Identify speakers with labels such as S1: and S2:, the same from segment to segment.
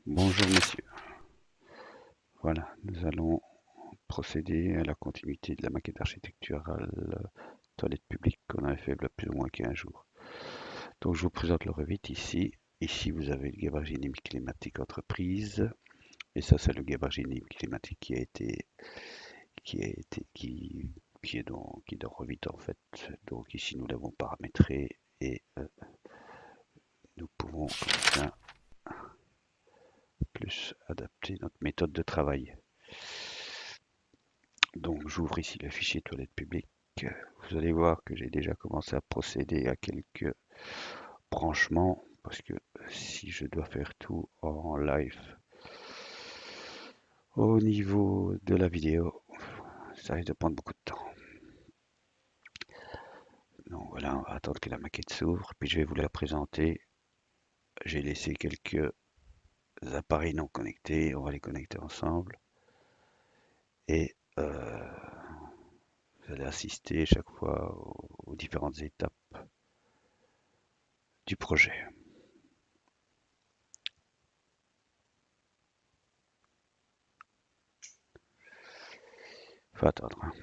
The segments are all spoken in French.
S1: Bonjour messieurs, voilà, nous allons procéder à la continuité de la maquette architecturale toilette publique qu'on avait fait il y a plus ou moins 15 jours. Donc je vous présente le Revit ici. Ici vous avez le gabarit dynamique climatique entreprise et ça c'est le gabarit dynamique climatique qui est dans Revit en fait. Donc ici nous l'avons paramétré et nous pouvons comme ça plus adapter notre méthode de travail. Donc j'ouvre ici le fichier toilette publique. Vous allez voir que j'ai déjà commencé à procéder à quelques branchements parce que si je dois faire tout en live au niveau de la vidéo, ça risque de prendre beaucoup de temps. Donc voilà, on va attendre que la maquette s'ouvre, puis je vais vous la présenter. J'ai laissé quelques appareils non connectés, on va les connecter ensemble. Et vous allez assister chaque fois aux différentes étapes du projet. Faut attendre, hein.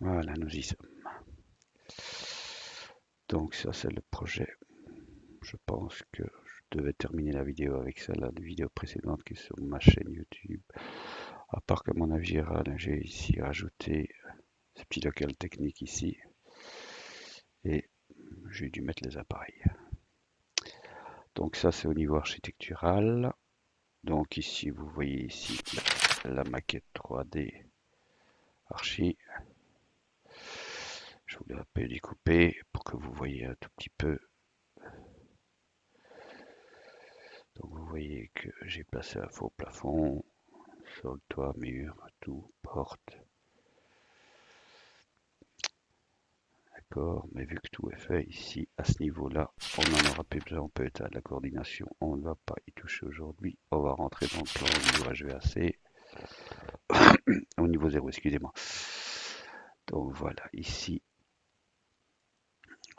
S1: Voilà, nous y sommes. Donc ça c'est le projet. Je pense que je devais terminer la vidéo avec ça, la vidéo précédente qui est sur ma chaîne YouTube. À part que mon avis, j'ai ici rajouté ce petit local technique ici. Et j'ai dû mettre les appareils. Donc ça c'est au niveau architectural. Donc ici vous voyez ici la maquette 3D archi. Je vous l'ai un peu découpé pour que vous voyez un tout petit peu. Donc vous voyez que j'ai placé un faux plafond, sol, toit, mur, tout, porte. D'accord, mais vu que tout est fait ici, à ce niveau-là, on n'en aura plus besoin, on peut éteindre la coordination, on ne va pas y toucher aujourd'hui. On va rentrer dans le plan au niveau HVAC, au niveau 0, excusez-moi. Donc voilà, ici,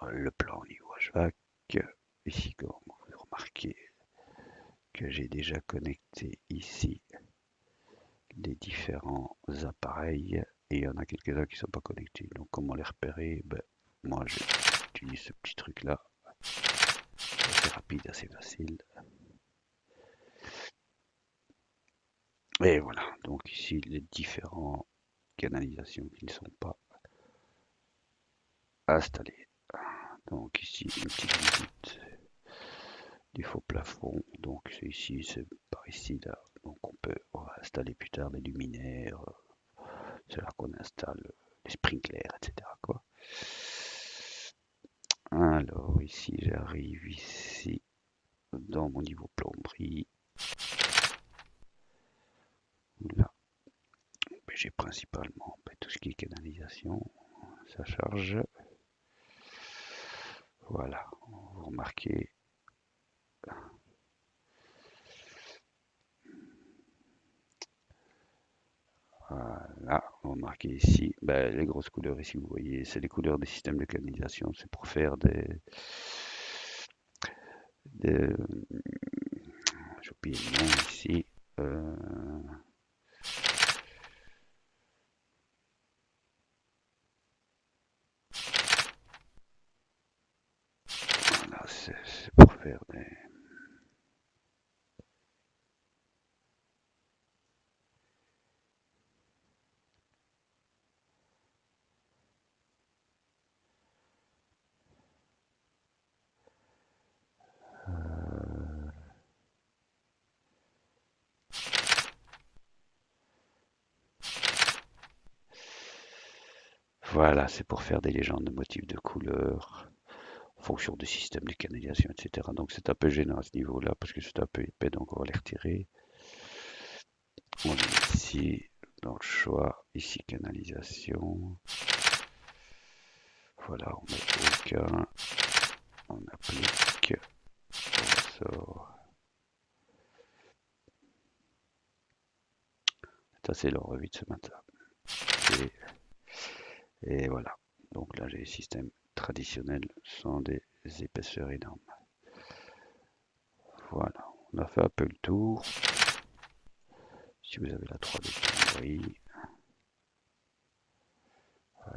S1: le plan au niveau HVAC. Ici, comme vous remarquez que j'ai déjà connecté ici les différents appareils et il y en a quelques-uns qui ne sont pas connectés. Donc comment les repérer? Moi j'utilise ce petit truc là, assez rapide, assez facile. Et voilà, donc ici les différentes canalisations qui ne sont pas installées. Donc ici une petite visite du faux plafond. Donc c'est ici, c'est par ici là. Donc on va installer plus tard des luminaires. C'est là qu'on installe les sprinklers, etc. Quoi. Alors ici j'arrive ici dans mon niveau plomberie. Là, j'ai principalement tout ce qui est canalisation. Ça charge. Voilà, vous remarquez. Voilà, vous remarquez ici, les grosses couleurs ici, vous voyez, c'est les couleurs des systèmes de canalisation. C'est pour faire des j'ai oublié le nom ici. Voilà, c'est pour faire des. Voilà, c'est pour faire des légendes de motifs de couleurs en fonction du système de canalisation, etc. Donc c'est un peu gênant à ce niveau-là parce que c'est un peu épais, donc on va les retirer. On est ici dans le choix, ici canalisation. Voilà, on met aucun, on applique, on sort. C'est assez long, vite ce matin. Et voilà. Donc là, j'ai les systèmes traditionnels sans des épaisseurs énormes. Voilà, on a fait un peu le tour. Si vous avez la 3D oui.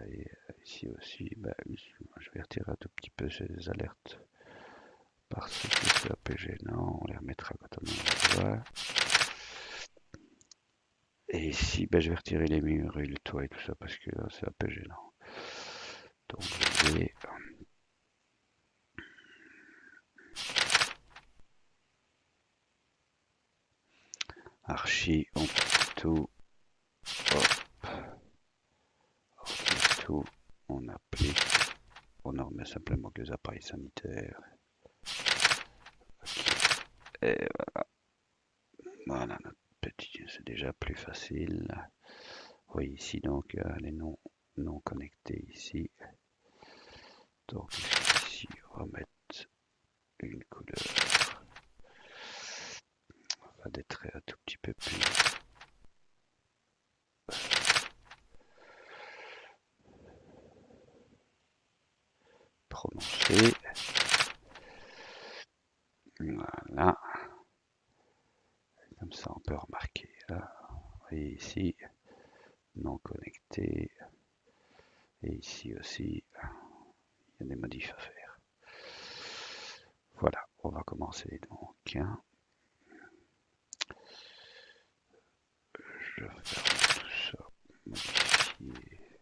S1: Et ici aussi, je vais retirer un tout petit peu ces alertes parce que c'est un peu gênant. On les remettra quand on en voit. Et ici, je vais retirer les murs et le toit et tout ça parce que là, c'est un peu gênant. Donc, je vais archi, on prend tout, hop, on tire tout, on applique, on en remet simplement que les appareils sanitaires. Et voilà, notre petit, c'est déjà plus facile. Vous voyez ici donc les non connectés ici. Donc ici, on va mettre une couleur. On va des traits un tout petit peu plus prononcés. Voilà. Comme ça, on peut remarquer. Là. Vous voyez ici, non connecté. Et ici aussi, il y a des modifs à faire. Voilà, on va commencer donc. Je ferme tout ça. Modifier.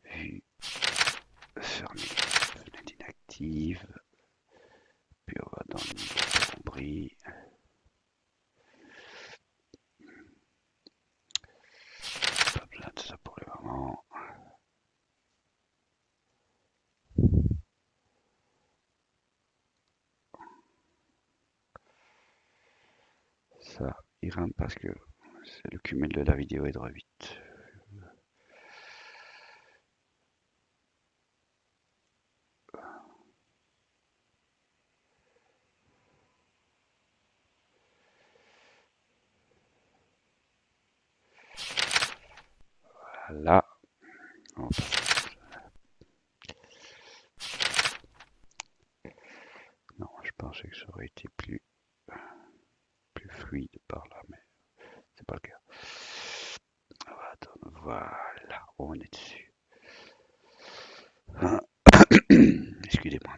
S1: Vue. Fermer. Fenêtre inactive. Puis on va dans le niveau plomberie. Pas besoin de ça pour le moment. Ça ira parce que c'est le cumul de la vidéo et de vite. Voilà. On passe. Non, je pensais que ça aurait été plus fluide par là, mais c'est pas le cas. On va attendre. Voilà, on est dessus. Excusez-moi.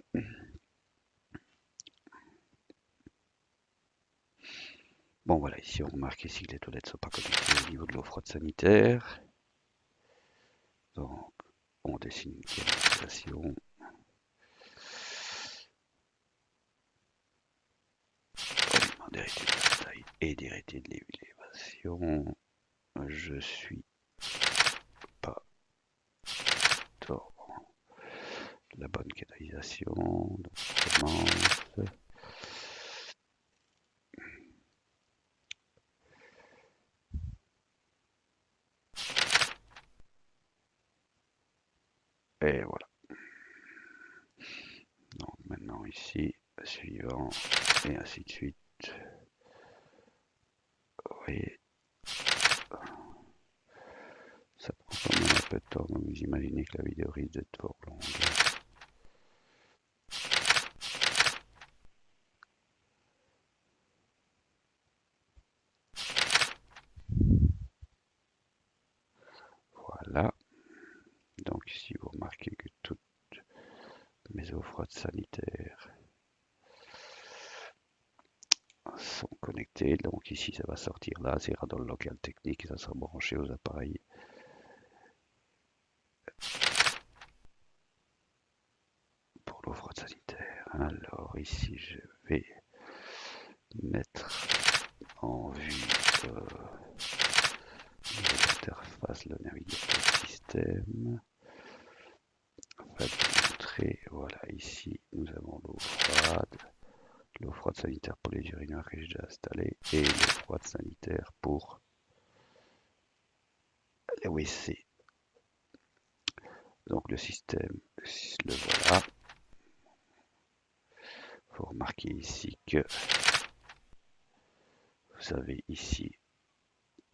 S1: Bon voilà, ici on remarque ici que les toilettes ne sont pas connectées au niveau de l'eau froide sanitaire. Donc on dessine une canalisation. On lui demande d'arrêter de la taille et d'arrêter de l'élévation. Je suis pas dans la bonne canalisation. Donc on commence. Et voilà. Donc maintenant ici, suivant, et ainsi de suite. Vous voyez, ça prend quand même un peu de temps, donc vous imaginez que la vidéo risque d'être fort longue. Voilà. Donc ici, vous remarquez que toutes mes eaux froides sanitaires sont connectées. Donc ici, ça va sortir là, ça ira dans le local technique et ça sera branché aux appareils. Pour l'eau froide sanitaire. Alors ici, je vais mettre en vue l'interface, le navigateur système. système. On va montrer, voilà, ici nous avons l'eau froide sanitaire pour les urinoirs que j'ai déjà installé et l'eau froide sanitaire pour les WC. Donc le système, le voilà. Il faut remarquer ici que vous avez ici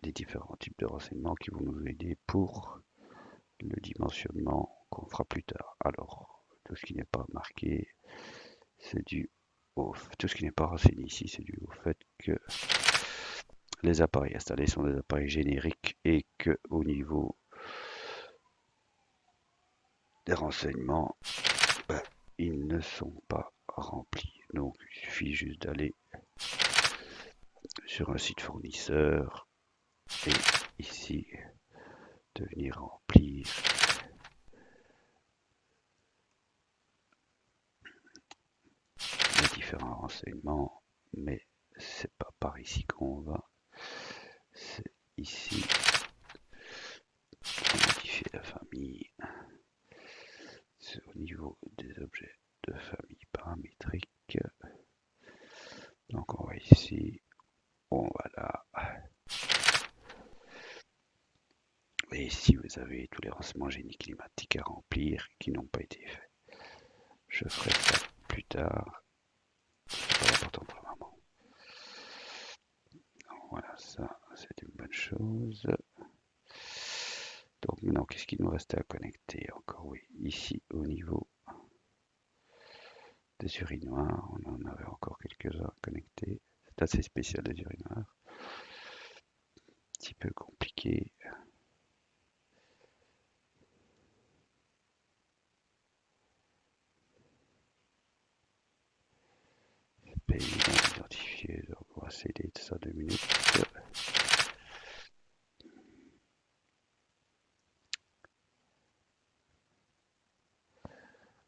S1: des différents types de renseignements qui vont nous aider pour le dimensionnement qu'on fera plus tard. Alors, tout ce qui n'est pas marqué, c'est dû au tout ce qui n'est pas renseigné ici, c'est dû au fait que les appareils installés sont des appareils génériques et que au niveau des renseignements, ils ne sont pas remplis. Donc, il suffit juste d'aller sur un site fournisseur et ici de venir remplir les différents renseignements, mais c'est pas par ici qu'on va, c'est ici modifier la famille, c'est au niveau des objets de famille paramétrique. Donc on va ici, on va là, et ici vous avez tous les renseignements génie climatiques à remplir qui n'ont pas été faits. Je ferai ça plus tard, c'est pas important pour le moment. Donc voilà, ça c'est une bonne chose. Donc maintenant, qu'est-ce qu'il nous restait à connecter encore? Oui, ici au niveau des urinoirs, on en avait encore quelques-uns à connecter. C'est assez spécial les urinoirs. Un petit peu compliqué. C'est pas évident d'identifier, donc on va essayer de ça 2 minutes.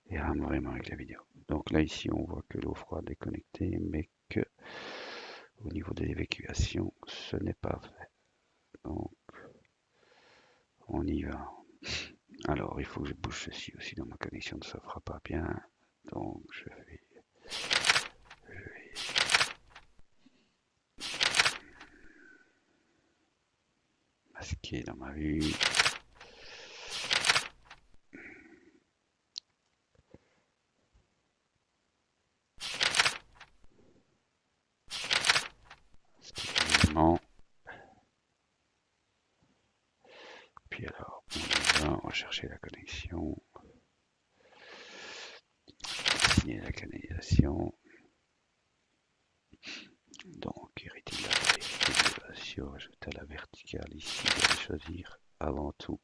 S1: Et vraiment avec la vidéo. Donc là ici on voit que l'eau froide est connectée, mais que au niveau de l'évacuation, ce n'est pas fait. Donc on y va. Alors il faut que je bouge ceci aussi dans ma connexion, ça ne fera pas bien. Donc je vais masquer dans ma vue. Spécialement. Puis alors, on va chercher la connexion. Signer la canalisation. Donc, hériter de l'élévation, ajouter à la verticale ici, je vais choisir avant tout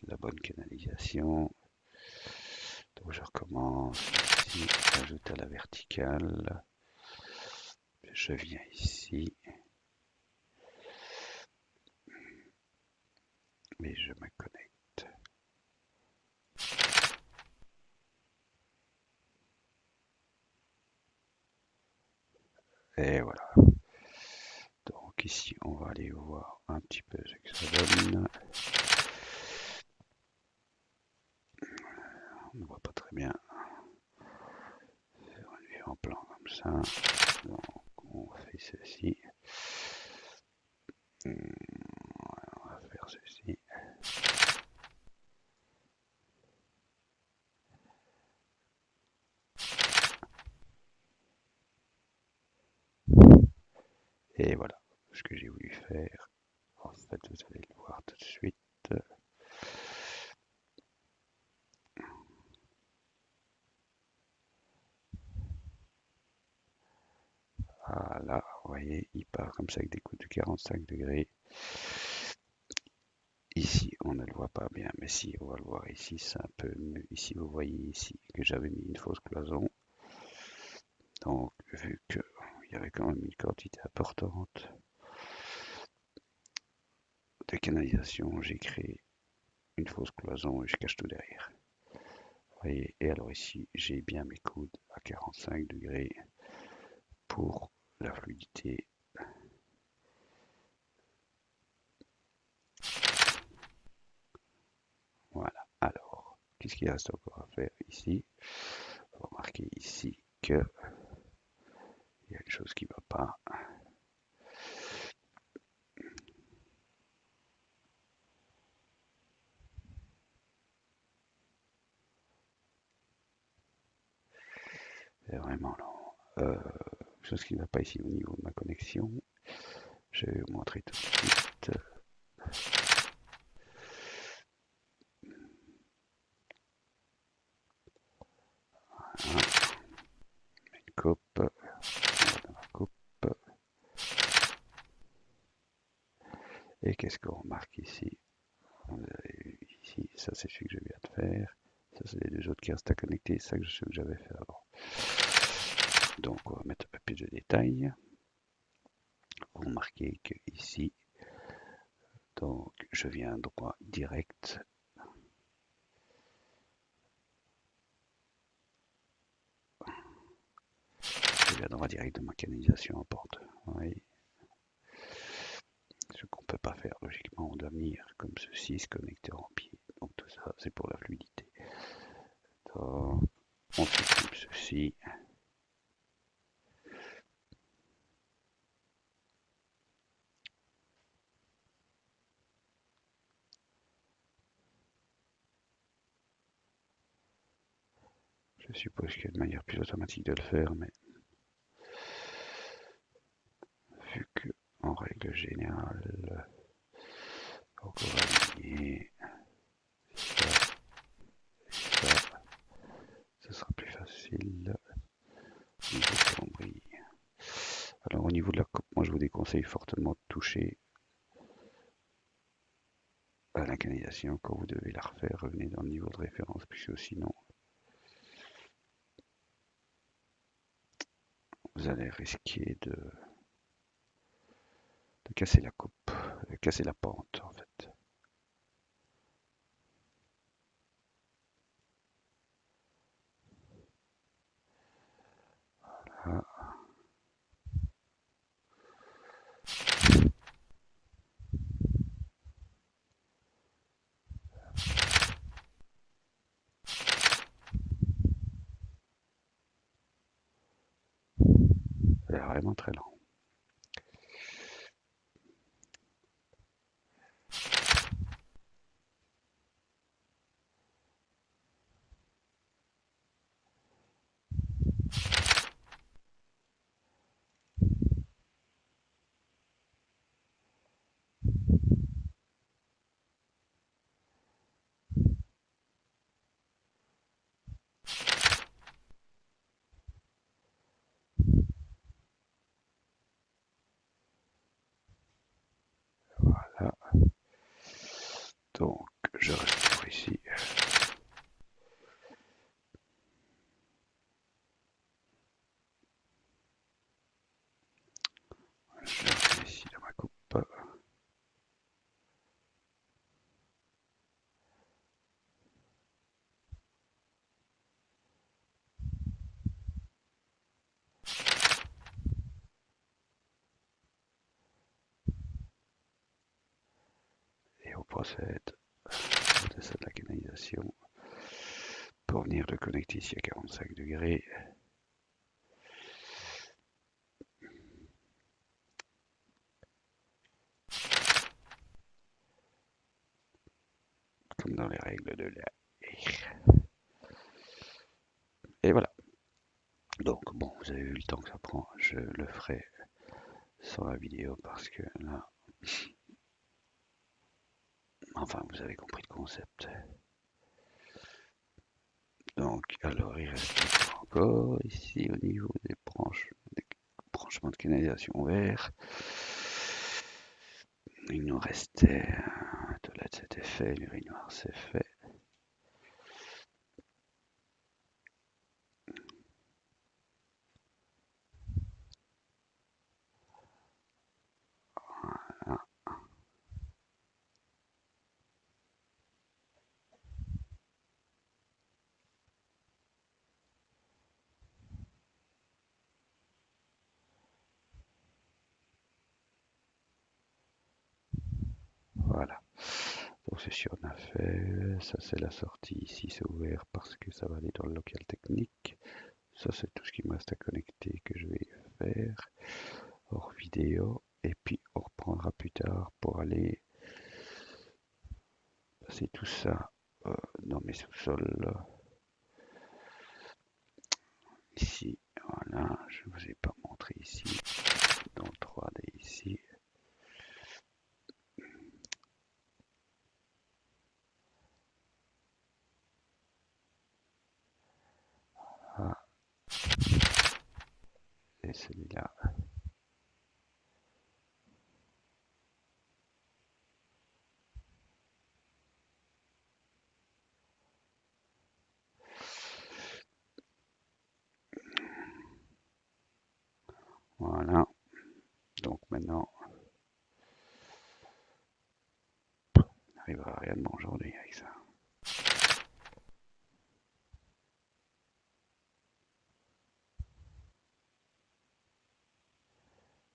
S1: la bonne canalisation. Donc je recommence ici, ajoute à la verticale. Je viens ici et je me connecte. Et voilà. Donc ici, on va aller voir un petit peu ce que ça donne. On ne voit pas très bien. Faire une vue en plan comme ça. Donc on fait ceci. On va faire ceci. Et voilà ce que j'ai voulu faire. En fait, vous allez le voir tout de suite. Voilà, vous voyez, il part comme ça avec des coups de 45 degrés. Ici, on ne le voit pas bien, mais si, on va le voir ici, c'est un peu mieux. Ici, vous voyez ici que j'avais mis une fausse cloison. Donc, vu qu'il y avait quand même une quantité importante de canalisation, j'ai créé une fausse cloison et je cache tout derrière. Vous voyez, et alors ici, j'ai bien mes coudes à 45 degrés pour la fluidité qu'est-ce qu'il reste encore à faire ici? On va marquer ici que il y a une chose qui ne va pas. C'est vraiment long. Chose qui ne va pas ici au niveau de ma connexion. Je vais vous montrer tout de suite. Voilà. Une coupe. Coupe. Et qu'est-ce qu'on remarque ici? Vous avez vu ici, ça c'est celui que je viens de faire. Ça c'est les deux autres qui restent à connecter. C'est ça que je sais que j'avais fait avant. Donc on va mettre un papier de détail. Vous remarquez que ici, donc je viens droit direct. Je viens droit direct de ma canalisation en porte. Oui. Ce qu'on ne peut pas faire logiquement, on doit venir comme ceci, se connecter en pied. Donc tout ça, c'est pour la fluidité. Donc, on fait comme ceci. Je suppose qu'il y a une manière plus automatique de le faire, mais vu que, en règle générale, on va aligner ça, ça, ce sera plus facile au niveau cambouis. Alors au niveau de la coupe, moi je vous déconseille fortement de toucher à la canalisation quand vous devez la refaire. Revenez dans le niveau de référence, puisque sinon vous allez risquer de casser la coupe, de casser la pente en fait. Voilà. C'est vraiment très lent. Voilà. Donc je restaure ici. Je reviens ici dans ma coupe. Et on procède au dessin de la canalisation pour venir le connecter ici à 45 degrés. Comme dans les règles de l'air. Et voilà. Donc bon, vous avez vu le temps que ça prend. Je le ferai sans la vidéo parce que là, enfin vous avez compris le concept. Donc alors il reste encore ici au niveau des branchements de canalisation vert. Il nous restait la toilette, c'était fait, l'urinoir c'est fait. Voilà. ceci on a fait. Ça c'est la sortie, ici c'est ouvert parce que ça va aller dans le local technique. Ça c'est tout ce qui me reste à connecter que je vais faire hors vidéo. Et puis on reprendra plus tard pour aller passer tout ça dans mes sous-sols. Ici, voilà, je ne vous ai pas montré ici, dans le 3D ici. Ah, et celui-là. Voilà, donc maintenant, on n'arrivera à rien de bon aujourd'hui avec ça.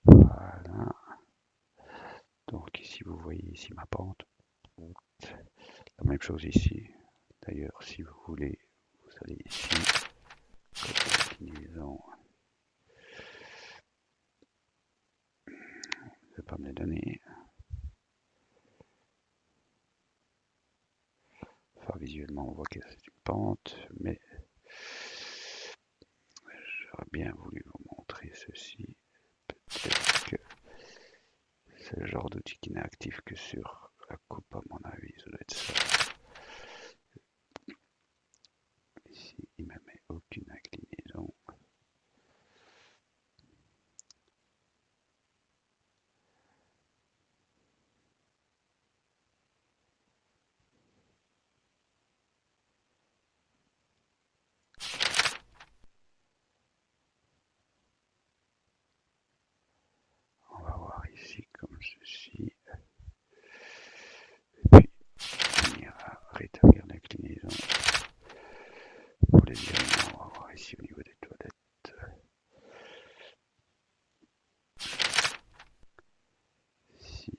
S1: Voilà, donc ici vous voyez ici ma pente. La même chose ici. D'ailleurs, si vous voulez, vous allez ici, côté inclinaison. Je ne vais pas me les donner. Enfin, visuellement, on voit que c'est une pente, mais j'aurais bien voulu vous montrer ceci. Peut-être que c'est le genre d'outil qui n'est actif que sur la coupe, à mon avis, ça doit être ça. Ici, il ne me met aucune inclinaison. On va voir ici comme ceci. Et puis, on ira rétablir l'inclinaison. Pour les éléments, on va voir ici au niveau des toilettes. Si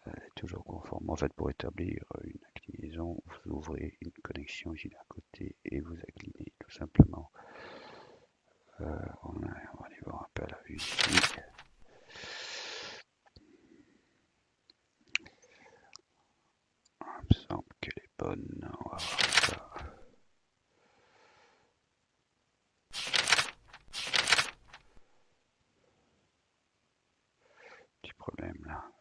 S1: elle est toujours conforme. En fait, pour établir une inclinaison, vous ouvrez une connexion ici d'un côté et vous inclinez tout simplement. On va aller voir un peu à la vue ici. Il me semble qu'elle est bonne. On va voir ça. Petit problème là.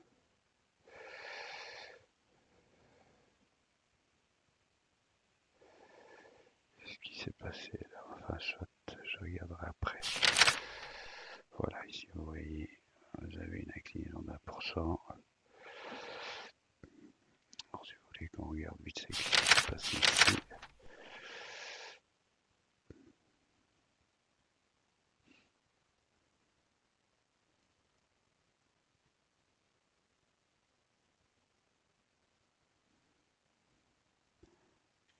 S1: Qu'est-ce qui s'est passé là? Enfin, je regarderai après. Voilà, ici vous voyez, vous avez une inclinaison d'1%. Alors, si vous voulez qu'on regarde vite ce qui se passe ici.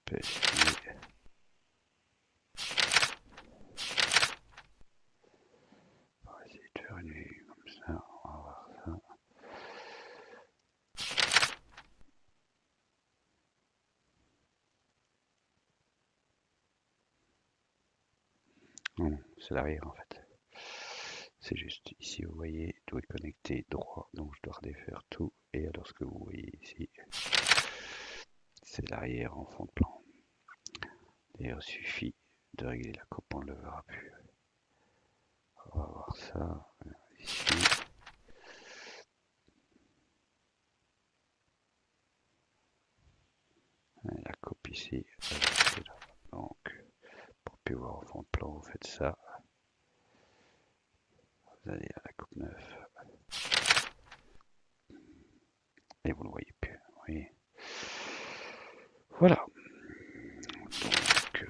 S1: PSI. On va essayer de faire une vue comme ça. On va voir ça. Non, c'est l'arrière en fait. C'est juste ici, vous voyez, tout est connecté droit, donc je dois redéfaire tout. Et alors ce que vous voyez ici, c'est l'arrière en fond de plan. D'ailleurs, il suffit de régler la coupe, on ne le verra plus. On va voir ça ici. La coupe ici, là. Donc, pour plus voir en fond de plan, vous faites ça. Vous allez à la coupe 9. Et vous ne le voyez plus. Vous voyez. Voilà. Donc,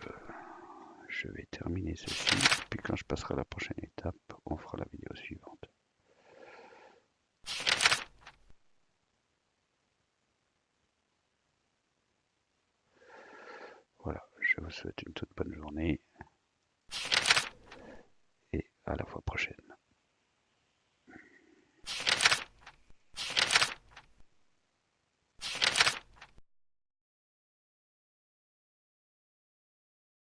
S1: je vais terminer ceci. Puis quand je passerai à la prochaine étape, on fera la vidéo suivante. Voilà, je vous souhaite une toute bonne journée et à la fois prochaine.